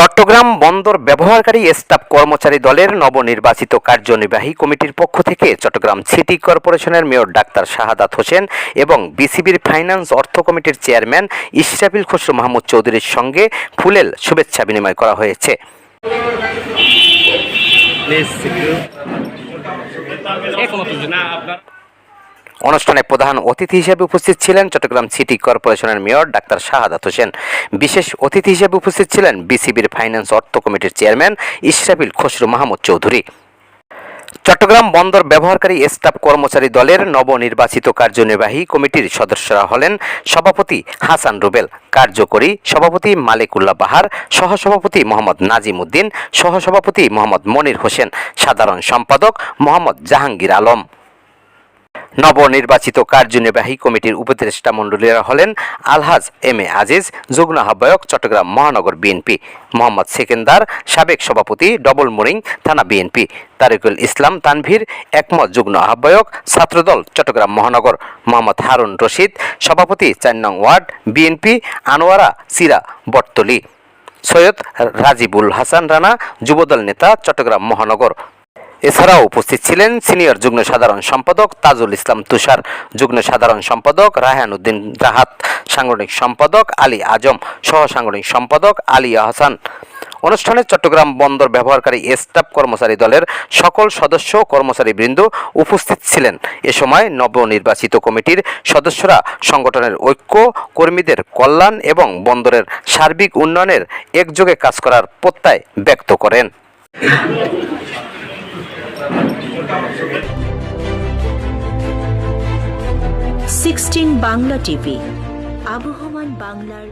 চট্টগ্রাম বন্দর ব্যবহারকারী স্টাফ কর্মচারী দলের নবনির্বাচিত কার্যনির্বাহী কমিটির পক্ষ থেকে চট্টগ্রাম সিটি কর্পোরেশনের মেয়র ডাক্তার শাহাদাত হোসেন এবং বিসিবির ফাইন্যান্স অর্থ কমিটির চেয়ারম্যান ইশরাফিল খসরু মাহমুদ চৌধুরীর সঙ্গে ফুলেল শুভেচ্ছা বিনিময় করা হয়েছে। অনুষ্ঠানে প্রধান অতিথি হিসেবে উপস্থিত ছিলেন চট্টগ্রাম সিটি কর্পোরেশনের মেয়র ডাক্তার শাহাদাত হোসেন। বিশেষ অতিথি হিসেবে উপস্থিত ছিলেন বিসিবির ফাইন্যান্স অর্থ কমিটির চেয়ারম্যান ইশরাফিল খসরু মাহমুদ চৌধুরী। চট্টগ্রাম বন্দর ব্যবহারকারী স্টাফ কর্মচারী দলের নবনির্বাচিত কার্যনির্বাহী কমিটির সদস্যরা হলেন সভাপতি হাসান রুবেল, কার্যকরী সভাপতি মালিকুল্লাহ বাহার, সহসভাপতি মোহাম্মদ নাজিম উদ্দিন, সহসভাপতি মোহাম্মদ মনির হোসেন, সাধারণ সম্পাদক মোহাম্মদ জাহাঙ্গীর আলম। নবনির্বাচিত কার্যনির্বাহী কমিটির উপদেষ্টা মণ্ডলীরা হলেন আলহাজ এম এ আজিজ, যুগ্ম আহ্বায়ক চট্টগ্রাম মহানগর বিএনপি, মোহাম্মদ সেকেন্দার, সাবেক সভাপতি ডবল মোরিং থানা বিএনপি, তারিকুল ইসলাম তানভীর, একমত যুগ্ম আহ্বায়ক ছাত্রদল চট্টগ্রাম মহানগর, মোহাম্মদ হারুন রশিদ, সভাপতি ৪ নং ওয়ার্ড বিএনপি আনোয়ারা সিরা বটতলী, সৈয়দ রাজিবুল হাসান রানা, যুবদল নেতা চট্টগ্রাম মহানগর। এছাড়াও উপস্থিত ছিলেন সিনিয়র যুগ্ম সাধারণ সম্পাদক তাজুল ইসলাম তুষার, যুগ্ম সাধারণ সম্পাদক রায়হান উদ্দিন রাহাত, সাংগঠনিক সম্পাদক আলী আজম, সহ সাংগঠনিক সম্পাদক আলী আহসান। অনুষ্ঠানে চট্টগ্রাম বন্দর ব্যবহারকারী স্টাফ কর্মচারী দলের সকল সদস্য কর্মচারীবৃন্দ উপস্থিত ছিলেন। এ সময় নবনির্বাচিত কমিটির সদস্যরা সংগঠনের ঐক্য, কর্মীদের কল্যাণ এবং বন্দরের সার্বিক উন্নয়নের একযোগে কাজ করার প্রত্যয় ব্যক্ত করেন। 16 বাংলা টিভি, আবহমান বাংলার